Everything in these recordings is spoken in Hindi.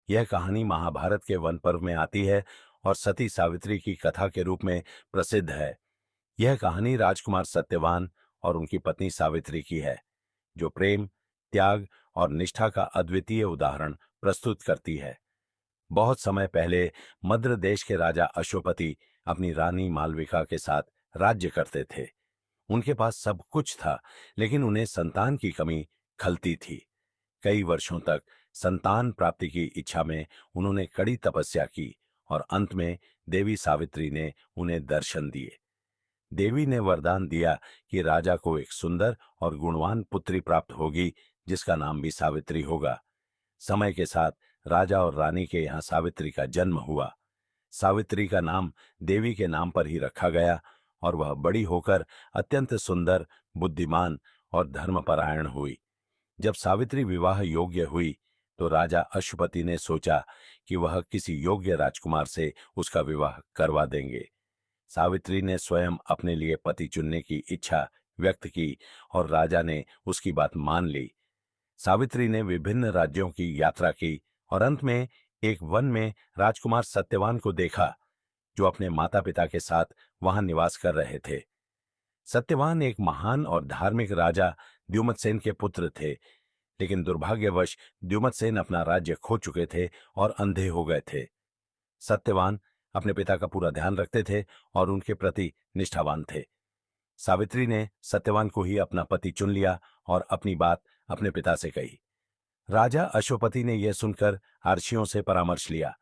यह कहानी महाभारत के वन पर्व में आती है और सती सावित्री की कथा के रूप में प्रसिद्ध है। यह कहानी राजकुमार सत्यवान और उनकी पत्नी सावित्री की है, जो प्रेम, त्याग और निष्ठा का अद्वितीय उदाहरण प्रस्तुत करती है। बहुत समय पहले मद्र देश के राजा अश्वपति अपनी रानी मालविका के साथ राज्य करते थे। उनके पास सब कुछ था, लेकिन उन्हें संतान की कमी खलती थी। कई वर्षों तक संतान प्राप्ति की इच्छा में उन्होंने कड़ी तपस्या की और अंत में देवी सावित्री ने उन्हें दर्शन दिए। देवी ने वरदान दिया कि राजा को एक सुंदर और गुणवान पुत्री प्राप्त होगी, जिसका नाम भी सावित्री होगा। समय के साथ राजा और रानी के यहाँ सावित्री का जन्म हुआ। सावित्री का नाम देवी के नाम पर ही रखा गया और वह बड़ी होकर अत्यंत सुंदर, बुद्धिमान और धर्मपरायण हुई। जब सावित्री विवाह योग्य हुई तो राजा अश्वपति ने सोचा कि वह किसी योग्य राजकुमार से उसका विवाह करवा देंगे। सावित्री ने स्वयं अपने लिए पति चुनने की इच्छा व्यक्त की और राजा ने उसकी बात मान ली। सावित्री ने विभिन्न राज्यों की यात्रा की और अंत में एक वन में राजकुमार सत्यवान को देखा, जो अपने माता पिता के साथ वहां निवास कर रहे थे। सत्यवान एक महान और धार्मिक राजा द्युमत्सेन के पुत्र थे, लेकिन दुर्भाग्यवश द्युमत्सेन अपना राज्य खो चुके थे और अंधे हो गए थे। सत्यवान अपने पिता का पूरा ध्यान रखते थे और उनके प्रति निष्ठावान थे। सावित्री ने सत्यवान को ही अपना पति चुन लिया और अपनी बात अपने पिता से कही। राजा अश्वपति ने यह सुनकर अर्षियों से परामर्श लिया।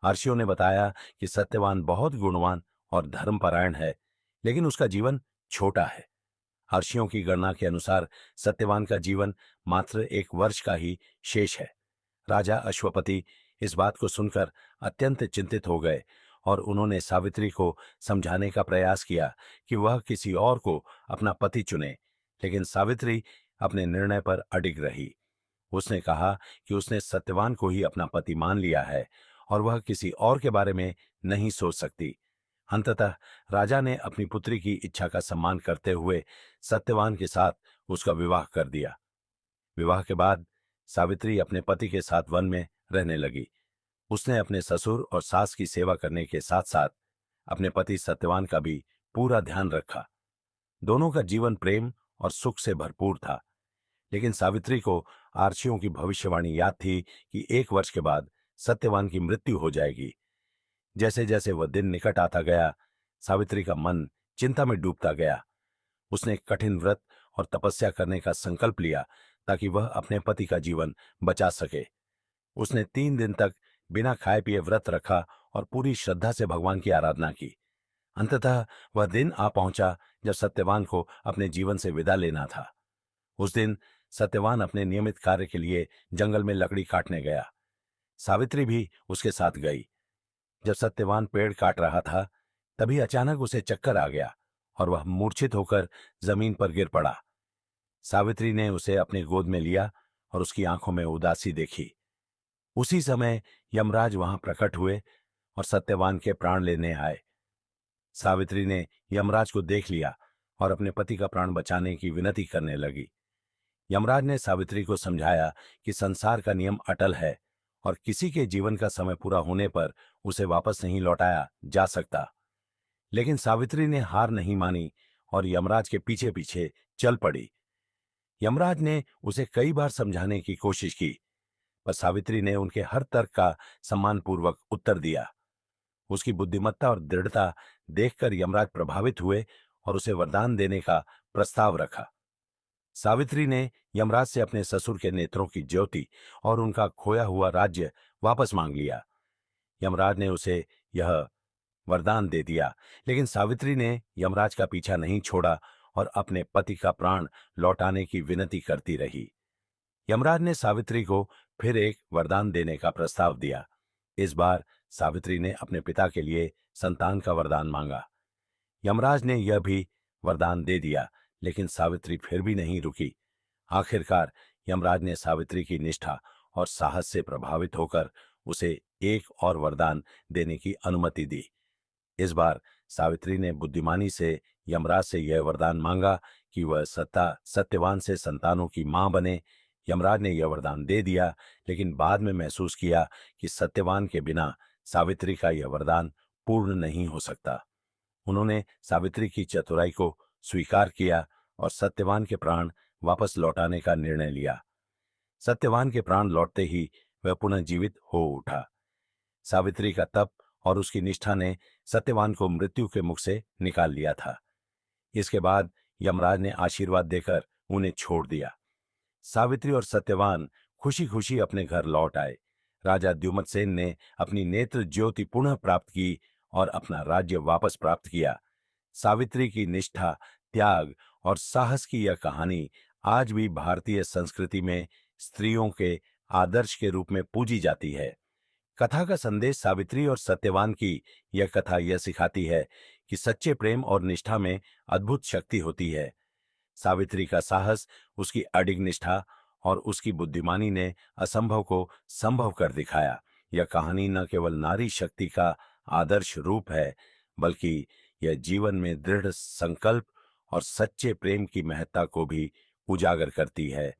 अर्षियों ने बताया कि सत्यवान बहुत गुणवान और धर्मपरायण है, लेकिन उसका जीवन छोटा है। अर्षियों की गणना के अनुसार सत्यवान का जीवन मात्र 1 वर्ष का ही शेष है। राजा अश्वपति इस बात को सुनकर अत्यंत चिंतित हो गए और उन्होंने सावित्री को समझाने का प्रयास किया कि वह किसी और को अपना पति चुने, लेकिन सावित्री अपने निर्णय पर अडिग रही। उसने कहा कि उसने सत्यवान को ही अपना पति मान लिया है और वह किसी और के बारे में नहीं सोच सकती। अंततः राजा ने अपनी पुत्री की इच्छा का सम्मान करते हुए सत्यवान के साथ उसका विवाह कर दिया। विवाह के बाद सावित्री अपने पति के साथ वन में रहने लगी। उसने अपने ससुर और सास की सेवा करने के साथ साथ अपने पति सत्यवान का भी पूरा ध्यान रखा। दोनों का जीवन प्रेम और सुख से भरपूर था, लेकिन सावित्री को आर्षियों की भविष्यवाणी याद थी कि 1 वर्ष के बाद सत्यवान की मृत्यु हो जाएगी। जैसे जैसे वह दिन निकट आता गया, सावित्री का मन चिंता में डूबता गया। उसने कठिन व्रत और तपस्या करने का संकल्प लिया ताकि वह अपने पति का जीवन बचा सके। उसने 3 दिन तक बिना खाए पिए व्रत रखा और पूरी श्रद्धा से भगवान की आराधना की। अंततः वह दिन आ पहुंचा जब सत्यवान को अपने जीवन से विदा लेना था। उस दिन सत्यवान अपने नियमित कार्य के लिए जंगल में लकड़ी काटने गया। सावित्री भी उसके साथ गई। जब सत्यवान पेड़ काट रहा था, तभी अचानक उसे चक्कर आ गया और वह मूर्छित होकर जमीन पर गिर पड़ा। सावित्री ने उसे अपनी गोद में लिया और उसकी आंखों में उदासी देखी। उसी समय यमराज वहां प्रकट हुए और सत्यवान के प्राण लेने आए। सावित्री ने यमराज को देख लिया और अपने पति का प्राण बचाने की विनती करने लगी। यमराज ने सावित्री को समझाया कि संसार का नियम अटल है और किसी के जीवन का समय पूरा होने पर उसे वापस नहीं लौटाया जा सकता। लेकिन सावित्री ने हार नहीं मानी और यमराज के पीछे पीछे चल पड़ी। यमराज ने उसे कई बार समझाने की कोशिश की, पर सावित्री ने उनके हर तर्क का सम्मानपूर्वक उत्तर दिया। उसकी बुद्धिमत्ता और दृढ़ता देखकर यमराज प्रभावित हुए और उसे वरदान देने का प्रस्ताव रखा। सावित्री ने यमराज से अपने ससुर के नेत्रों की ज्योति और उनका खोया हुआ राज्य वापस मांग लिया। यमराज ने उसे यह वरदान दे दिया, लेकिन सावित्री ने यमराज का पीछा नहीं छोड़ा और अपने पति का प्राण लौटाने की विनती करती रही। यमराज ने सावित्री को फिर एक वरदान देने का प्रस्ताव दिया। इस बार सावित्री ने अपने पिता के लिए संतान का वरदान मांगा। यमराज ने यह भी वरदान दे दिया, लेकिन सावित्री फिर भी नहीं रुकी। आखिरकार यमराज ने सावित्री की निष्ठा और साहस से प्रभावित होकर उसे एक और वरदान देने की अनुमति दी। इस बार सावित्री ने बुद्धिमानी से यमराज से यह वरदान मांगा कि वह सत्यवान से संतानों की मां बने यमराज ने यह वरदान दे दिया, लेकिन बाद में महसूस किया कि सत्यवान के बिना सावित्री का यह वरदान पूर्ण नहीं हो सकता। उन्होंने सावित्री की चतुराई को स्वीकार किया और सत्यवान के प्राण वापस लौटाने का निर्णय लिया। सत्यवान के प्राण लौटते ही वह पुनः जीवित हो उठा। सावित्री का तप और उसकी निष्ठा ने सत्यवान को मृत्यु के मुख से निकाल लिया था। इसके बाद यमराज ने आशीर्वाद देकर उन्हें छोड़ दिया। सावित्री और सत्यवान खुशी खुशी अपने घर लौट आए। राजा द्युमत्सेन ने अपनी नेत्र ज्योति पुनः प्राप्त की और अपना राज्य वापस प्राप्त किया। सावित्री की निष्ठा, त्याग और साहस की यह कहानी आज भी भारतीय संस्कृति में स्त्रियों के आदर्श के रूप में पूजी जाती है। कथा का संदेश सावित्री और सत्यवान की यह कथा यह सिखाती है कि सच्चे प्रेम और निष्ठा में अद्भुत शक्ति होती है। सावित्री का साहस, उसकी अडिग निष्ठा और उसकी बुद्धिमानी ने असंभव को संभव कर दिखाया। यह कहानी न केवल नारी शक्ति का आदर्श रूप है, बल्कि यह जीवन में दृढ़ संकल्प और सच्चे प्रेम की महत्ता को भी उजागर करती है।